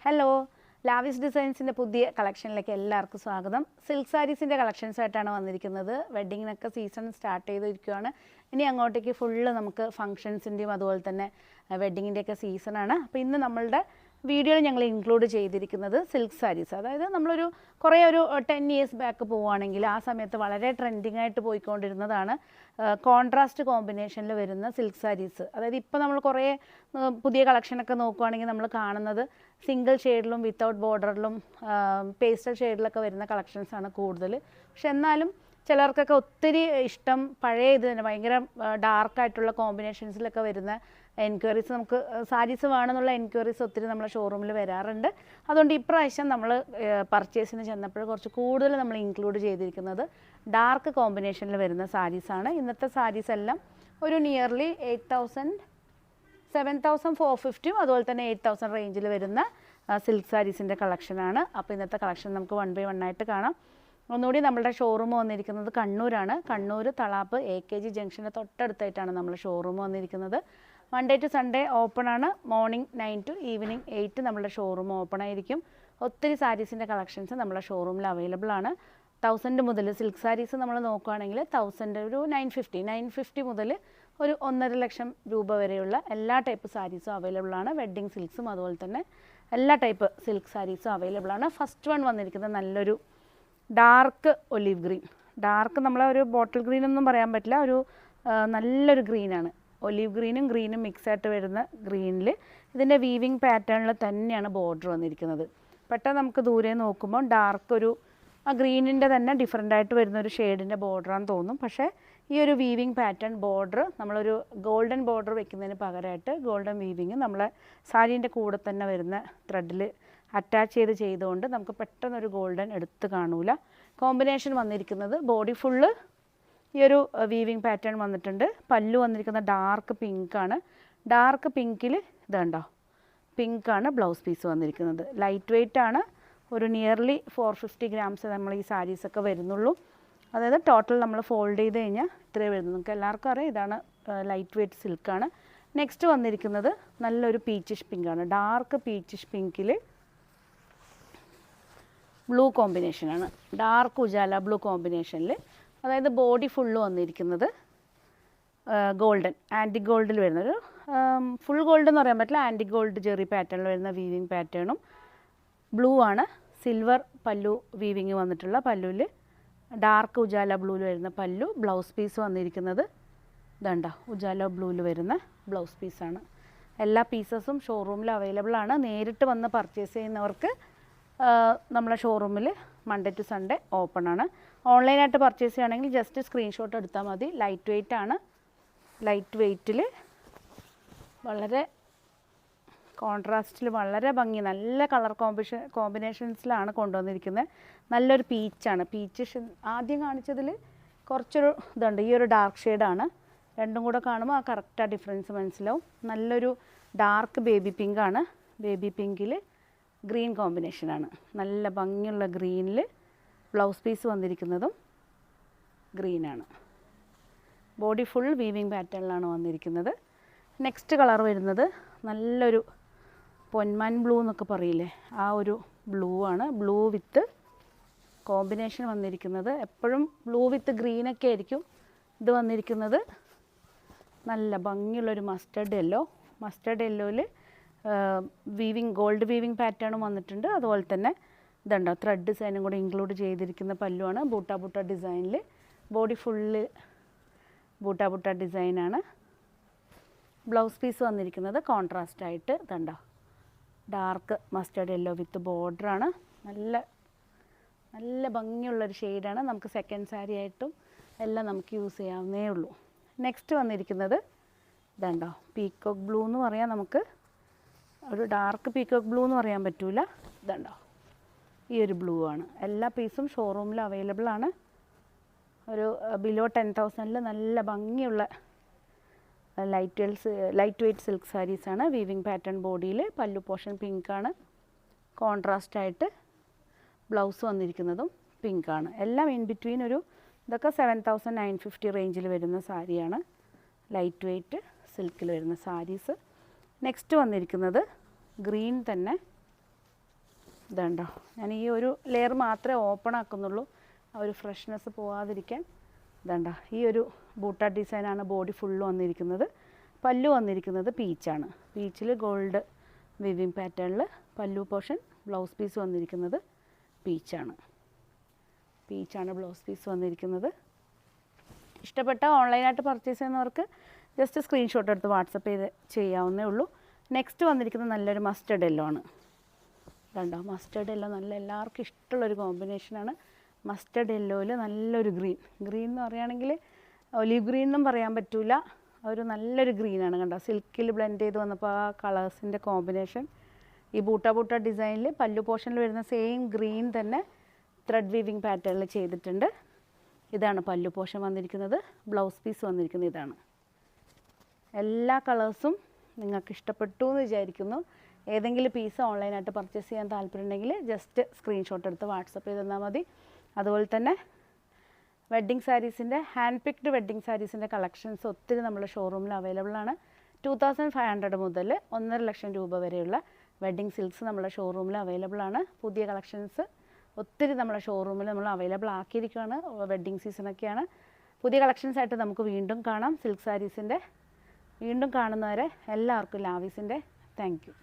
Hello, ലാവിസ് ഡിസൈൻസിൻ്റെ പുതിയ കളക്ഷനിലേക്ക് എല്ലാവർക്കും സ്വാഗതം. സിൽക്ക് സാരീസിൻ്റെ കളക്ഷൻസായിട്ടാണ് വന്നിരിക്കുന്നത്. വെഡ്ഡിങ്ങിനൊക്കെ സീസൺ സ്റ്റാർട്ട് ചെയ്തിരിക്കുകയാണ്. ഇനി അങ്ങോട്ടേക്ക് ഫുള്ള് നമുക്ക് ഫംഗ്ഷൻസിൻ്റെയും അതുപോലെ തന്നെ വെഡ്ഡിങ്ങിൻ്റെയൊക്കെ സീസണാണ്. അപ്പോൾ ഇന്ന് നമ്മളുടെ വീഡിയോയിൽ ഞങ്ങൾ ഇൻക്ലൂഡ് ചെയ്തിരിക്കുന്നത് സിൽക്ക് സാരീസ്. അതായത് നമ്മളൊരു കുറേ ഒരു 10 years ബാക്ക് പോവുകയാണെങ്കിൽ ആ സമയത്ത് വളരെ ട്രെൻഡിങ് ആയിട്ട് പോയിക്കൊണ്ടിരുന്നതാണ് കോൺട്രാസ്റ്റ് കോമ്പിനേഷനിൽ വരുന്ന സിൽക്ക് സാരീസ്. അതായത് ഇപ്പോൾ നമ്മൾ കുറേ പുതിയ കളക്ഷനൊക്കെ നോക്കുകയാണെങ്കിൽ നമ്മൾ കാണുന്നത് സിംഗിൾ ഷെയ്ഡിലും വിത്തൗട്ട് ബോർഡറിലും പേസ്റ്റൽ ഷെയ്ഡിലൊക്കെ വരുന്ന കളക്ഷൻസാണ് കൂടുതൽ. പക്ഷെ എന്നാലും ചിലർക്കൊക്കെ ഒത്തിരി ഇഷ്ടം പഴയ ഇത് തന്നെ ഭയങ്കര ഡാർക്കായിട്ടുള്ള കോമ്പിനേഷൻസിലൊക്കെ വരുന്ന എൻക്വയറീസ്, നമുക്ക് സാരീസ് വേണമെന്നുള്ള എൻക്വയറീസ് ഒത്തിരി നമ്മളെ ഷോറൂമിൽ വരാറുണ്ട്. അതുകൊണ്ട് ഇപ്രാവശ്യം നമ്മൾ പർച്ചേസിന് ചെന്നപ്പോൾ കുറച്ച് കൂടുതൽ നമ്മൾ ഇൻക്ലൂഡ് ചെയ്തിരിക്കുന്നത് ഡാർക്ക് കോമ്പിനേഷനിൽ വരുന്ന സാരീസാണ്. ഇന്നത്തെ സാരീസ് എല്ലാം ഒരു നിയർലി 7,450 അതുപോലെ തന്നെ 8,000 റേഞ്ചിൽ വരുന്ന സിൽക്ക് സാരീസിൻ്റെ കളക്ഷനാണ്. അപ്പോൾ ഇന്നത്തെ കളക്ഷൻ നമുക്ക് 1 by 1 ആയിട്ട് കാണാം. ഒന്നുകൂടി നമ്മളുടെ ഷോറൂം വന്നിരിക്കുന്നത് കണ്ണൂരാണ്. കണ്ണൂർ തളാപ്പ് AKG ജംഗ്ഷന് തൊട്ടടുത്തായിട്ടാണ് നമ്മൾ ഷോറൂം വന്നിരിക്കുന്നത്. Monday to Sunday ഓപ്പൺ ആണ്. മോർണിംഗ് 9 to ഈവനിങ് 8 നമ്മുടെ ഷോറൂം ഓപ്പൺ ആയിരിക്കും. ഒത്തിരി സാരീസിൻ്റെ കളക്ഷൻസ് നമ്മുടെ ഷോറൂമിൽ അവൈലബിൾ ആണ്. 1000 മുതൽ സിൽക്ക് സാരീസ് നമ്മൾ നോക്കുകയാണെങ്കിൽ 1000 ഒരു 950 മുതൽ ഒരു 1.5 ലക്ഷം രൂപ വരെയുള്ള എല്ലാ ടൈപ്പ് സാരീസും അവൈലബിൾ ആണ്. വെഡ്ഡിങ് സിൽക്സും അതുപോലെ തന്നെ എല്ലാ ടൈപ്പ് സിൽക്ക് സാരീസും അവൈലബിൾ ആണ്. ഫസ്റ്റ് വൺ വന്നിരിക്കുന്നത് നല്ലൊരു ഡാർക്ക് ഒലീവ് ഗ്രീൻ. ഡാർക്ക് നമ്മളെ ഒരു ബോട്ടിൽ ഗ്രീൻ ഒന്നും പറയാൻ പറ്റില്ല, ഒരു നല്ലൊരു ഗ്രീനാണ്. ഒലീവ് ഗ്രീനും ഗ്രീനും മിക്സായിട്ട് വരുന്ന ഗ്രീനിൽ ഇതിൻ്റെ വീവിങ് പാറ്റേണിൽ തന്നെയാണ് ബോർഡർ വന്നിരിക്കുന്നത്. പെട്ടെന്ന് നമുക്ക് ദൂരെ നോക്കുമ്പോൾ ഡാർക്ക് ഒരു ആ ഗ്രീനിൻ്റെ തന്നെ ഡിഫറെൻ്റ് ആയിട്ട് വരുന്ന ഒരു ഷെയ്ഡിൻ്റെ ബോർഡറാന്ന് തോന്നും. പക്ഷേ ഈ ഒരു വീവിങ് പാറ്റേൺ ബോർഡർ നമ്മളൊരു ഗോൾഡൻ ബോർഡർ വെക്കുന്നതിന് പകരമായിട്ട് ഗോൾഡൻ വീവിങ് നമ്മളെ സാരീൻ്റെ കൂടെ തന്നെ വരുന്ന ത്രെഡിൽ അറ്റാച്ച് ചെയ്തുകൊണ്ട് നമുക്ക് പെട്ടെന്നൊരു ഗോൾഡൻ എടുത്ത് കാണൂല. കോമ്പിനേഷൻ വന്നിരിക്കുന്നത് ബോഡി ഫുള്ള് ഈ ഒരു വീവിങ് പാറ്റേൺ വന്നിട്ടുണ്ട്. പല്ലു വന്നിരിക്കുന്ന ഡാർക്ക് പിങ്കാണ്. ഡാർക്ക് പിങ്കിൽ ഇതുണ്ടോ, പിങ്കാണ് ബ്ലൗസ് പീസ് വന്നിരിക്കുന്നത്. ലൈറ്റ് വെയ്റ്റ് ആണ്. ഒരു നിയർലി 450 grams നമ്മൾ ഈ സാരീസൊക്കെ വരുന്നുള്ളൂ. അതായത് ടോട്ടൽ നമ്മൾ ഫോൾഡ് ചെയ്ത് കഴിഞ്ഞാൽ ഇത്രയും വരുന്നു. നമുക്ക് എല്ലാവർക്കും അറിയാം ഇതാണ് ലൈറ്റ് വെയ്റ്റ് സിൽക്കാണ്. നെക്സ്റ്റ് വന്നിരിക്കുന്നത് നല്ലൊരു പീച്ചിഷ് പിങ്കാണ്. ഡാർക്ക് പീച്ചിഷ് പിങ്കിൽ ബ്ലൂ കോമ്പിനേഷനാണ്. ഡാർക്ക് ഉജാല ബ്ലൂ കോമ്പിനേഷനിൽ, അതായത് ബോഡി ഫുള്ള് വന്നിരിക്കുന്നത് ഗോൾഡൻ ആൻറ്റിക് ഗോൾഡിൽ വരുന്നൊരു ഫുൾ ഗോൾഡ് എന്ന് പറയാൻ പറ്റില്ല, ആൻറ്റിക് ഗോൾഡ് ജെറി പാറ്റേണിൽ വരുന്ന വീവിങ് പാറ്റേണും ബ്ലൂ ആണ്. സിൽവർ പല്ലു വീവിങ് വന്നിട്ടുള്ള പല്ലുവിൽ ഡാർക്ക് ഉജാല ബ്ലൂവിൽ വരുന്ന പല്ലു. ബ്ലൗസ് പീസ് വന്നിരിക്കുന്നത് ഇതണ്ട ഉജാല ബ്ലൂവിൽ വരുന്ന ബ്ലൗസ് പീസാണ്. എല്ലാ പീസസും ഷോറൂമിൽ അവൈലബിൾ ആണ്. നേരിട്ട് വന്ന് പർച്ചേസ് ചെയ്യുന്നവർക്ക് നമ്മളെ ഷോറൂമിൽ Monday to Sunday ഓപ്പൺ ആണ്. ഓൺലൈനായിട്ട് പർച്ചേസ് ചെയ്യുകയാണെങ്കിൽ ജസ്റ്റ് സ്ക്രീൻഷോട്ട് എടുത്താൽ മതി. ലൈറ്റ് വെയ്റ്റ് ആണ്. ലൈറ്റ് വെയ്റ്റിൽ വളരെ കോൺട്രാസ്റ്റിൽ വളരെ ഭംഗി, നല്ല കളർ കോമ്പിനേഷൻസിലാണ് കൊണ്ടുവന്നിരിക്കുന്നത്. നല്ലൊരു പീച്ചാണ്. പീച്ച് ആദ്യം കാണിച്ചതിൽ കുറച്ചൊരു ഇതുണ്ട്, ഈ ഒരു ഡാർക്ക് ഷെയ്ഡാണ്. രണ്ടും കൂടെ കാണുമ്പോൾ ആ കറക്റ്റ് ആ ഡിഫറൻസ് മനസ്സിലാവും. നല്ലൊരു ഡാർക്ക് ബേബി പിങ്കാണ്. ബേബി പിങ്കിൽ ഗ്രീൻ കോമ്പിനേഷനാണ്. നല്ല ഭംഗിയുള്ള ഗ്രീനിൽ ബ്ലൗസ് പീസ് വന്നിരിക്കുന്നതും ഗ്രീനാണ്. ബോഡി ഫുൾ വീവിങ് പാറ്റേണിലാണ് വന്നിരിക്കുന്നത്. നെക്സ്റ്റ് കളർ വരുന്നത് നല്ലൊരു പൊന്മാൻ ബ്ലൂ എന്നൊക്കെ പറയില്ലേ, ആ ഒരു ബ്ലൂ ആണ്. ബ്ലൂ വിത്ത് കോമ്പിനേഷൻ വന്നിരിക്കുന്നത് എപ്പോഴും ബ്ലൂ വിത്ത് ഗ്രീനൊക്കെ ആയിരിക്കും. ഇത് വന്നിരിക്കുന്നത് നല്ല ഭംഗിയുള്ളൊരു മസ്റ്റർഡ് യെല്ലോയിൽ വീവിങ് ഗോൾഡ് വീവിങ് പാറ്റേണും വന്നിട്ടുണ്ട്. അതുപോലെ തന്നെ ഇതുണ്ടോ ത്രെഡ് ഡിസൈനും കൂടെ ഇൻക്ലൂഡ് ചെയ്തിരിക്കുന്ന പല്ലുവാണ്. ബൂട്ട ഡിസൈനിൽ ബോഡി ഫുള്ള് ബൂട്ട ഡിസൈനാണ്. ബ്ലൗസ് പീസ് വന്നിരിക്കുന്നത് കോൺട്രാസ്റ്റ് ആയിട്ട് ഇതുണ്ടോ ഡാർക്ക് മസ്റ്റർഡ് യെല്ലോ വിത്ത് ബോർഡറാണ്. നല്ല ഭംഗിയുള്ളൊരു ഷെയ്ഡാണ്. നമുക്ക് സെക്കൻഡ് സാരി ആയിട്ടും എല്ലാം നമുക്ക് യൂസ് ചെയ്യാവുന്നേ ഉള്ളൂ. നെക്സ്റ്റ് വന്നിരിക്കുന്നത് ഇതുണ്ടോ പീക്കോക്ക് ബ്ലൂ എന്ന് പറയാം. നമുക്ക് ഒരു ഡാർക്ക് പീക്കോക്ക് ബ്ലൂ എന്ന് പറയാൻ പറ്റൂല. ഇതുണ്ടോ ഈ ഒരു ബ്ലൂ ആണ്. എല്ലാ പീസും ഷോറൂമിൽ അവൈലബിൾ ആണ്. ഒരു ബിലോ 10,000 നല്ല ഭംഗിയുള്ള ലൈറ്റ് വെയ്റ്റ് സിൽക്ക് സാരീസാണ്. വീവിങ് പാറ്റേൺ ബോഡിയിൽ പല്ലു പോർഷൻ പിങ്കാണ്. കോൺട്രാസ്റ്റായിട്ട് ബ്ലൗസ് വന്നിരിക്കുന്നതും പിങ്കാണ്. എല്ലാം ഇൻ ബിറ്റ്വീൻ ഇതൊക്കെ 7,950 റേഞ്ചിൽ വരുന്ന സാരിയാണ്. ലൈറ്റ് വെയ്റ്റ് സിൽക്കിൽ വരുന്ന സാരീസ്. നെക്സ്റ്റ് വന്നിരിക്കുന്നത് ഗ്രീൻ തന്നെ ഇതുണ്ടോ, ഞാൻ ഈ ഒരു ലെയർ മാത്രമേ ഓപ്പൺ ആക്കുന്നുള്ളൂ, ആ ഒരു ഫ്രഷ്നെസ് പോവാതിരിക്കാൻ. ഇതുണ്ടോ, ഈ ഒരു ബൂട്ട ഡിസൈനാണ് ബോഡി ഫുള്ള് വന്നിരിക്കുന്നത്. പല്ലു വന്നിരിക്കുന്നത് പീച്ചാണ്. പീച്ചിൽ ഗോൾഡ് വിവിങ് പാറ്റേണിൽ പല്ലു പോർഷൻ. ബ്ലൗസ് പീസ് വന്നിരിക്കുന്നത് പീച്ചാണ്. ബ്ലൗസ് പീസ് വന്നിരിക്കുന്നത്. ഇഷ്ടപ്പെട്ട ഓൺലൈനായിട്ട് പർച്ചേസ് ചെയ്യുന്നവർക്ക് ജസ്റ്റ് സ്ക്രീൻഷോട്ട് എടുത്ത് വാട്സപ്പ് ചെയ്ത് ചെയ്യാവുന്നേ ഉള്ളൂ. നെക്സ്റ്റ് വന്നിരിക്കുന്നത് നല്ലൊരു മസ്റ്റർഡ് യെല്ലോ ആണ്. കണ്ടോ, മസ്റ്റർഡ് യെല്ലോ നല്ല എല്ലാവർക്കും ഇഷ്ടമുള്ളൊരു കോമ്പിനേഷനാണ്. മസ്റ്റർഡ് യെല്ലോയിൽ നല്ലൊരു ഗ്രീൻ എന്ന് പറയുകയാണെങ്കിൽ ഒലീവ് ഗ്രീൻ എന്നും പറയാൻ പറ്റില്ല, ഒരു നല്ലൊരു ഗ്രീനാണ്. കണ്ടോ, സിൽക്കിൽ ബ്ലെൻഡ് ചെയ്ത് വന്നപ്പോൾ ആ കളേഴ്സിൻ്റെ കോമ്പിനേഷൻ. ഈ ബൂട്ട ഡിസൈനിൽ പല്ലു പോർഷനിൽ വരുന്ന സെയിം ഗ്രീൻ തന്നെ ത്രെഡ് വീവിങ് പാറ്റേണിൽ ചെയ്തിട്ടുണ്ട്. ഇതാണ് പല്ലു പോർഷൻ വന്നിരിക്കുന്നത്. ബ്ലൗസ് പീസ് വന്നിരിക്കുന്നത് ഇതാണ്. എല്ലാ കളേഴ്സും നിങ്ങൾക്ക് ഇഷ്ടപ്പെട്ടു എന്ന് വിചാരിക്കുന്നു. ഏതെങ്കിലും പീസ് ഓൺലൈനായിട്ട് പർച്ചേസ് ചെയ്യാൻ താല്പര്യമുണ്ടെങ്കിൽ ജസ്റ്റ് സ്ക്രീൻഷോട്ട് എടുത്ത് വാട്സപ്പ് ചെയ്ത് തന്നാൽ മതി. അതുപോലെ തന്നെ വെഡ്ഡിങ് സാരീസിൻ്റെ ഹാൻഡ് പിക്ഡ് വെഡ്ഡിങ് സാരീസിൻ്റെ കളക്ഷൻസ് ഒത്തിരി നമ്മുടെ ഷോറൂമിൽ അവൈലബിൾ ആണ്. 2500 മുതൽ 1.5 ലക്ഷം രൂപ വരെയുള്ള വെഡ്ഡിങ് സിൽക്സ് നമ്മുടെ ഷോറൂമിൽ അവൈലബിൾ ആണ്. പുതിയ കളക്ഷൻസ് ഒത്തിരി നമ്മുടെ ഷോറൂമിൽ നമ്മൾ അവൈലബിൾ ആക്കിയിരിക്കുകയാണ്. വെഡ്ഡിങ് സീസണൊക്കെയാണ്. പുതിയ കളക്ഷൻസായിട്ട് നമുക്ക് വീണ്ടും കാണാം. സിൽക്ക് സാരീസിൻ്റെ വീണ്ടും കാണുന്നവരെ എല്ലാവർക്കും ലാവീസിൻ്റെ താങ്ക് യു.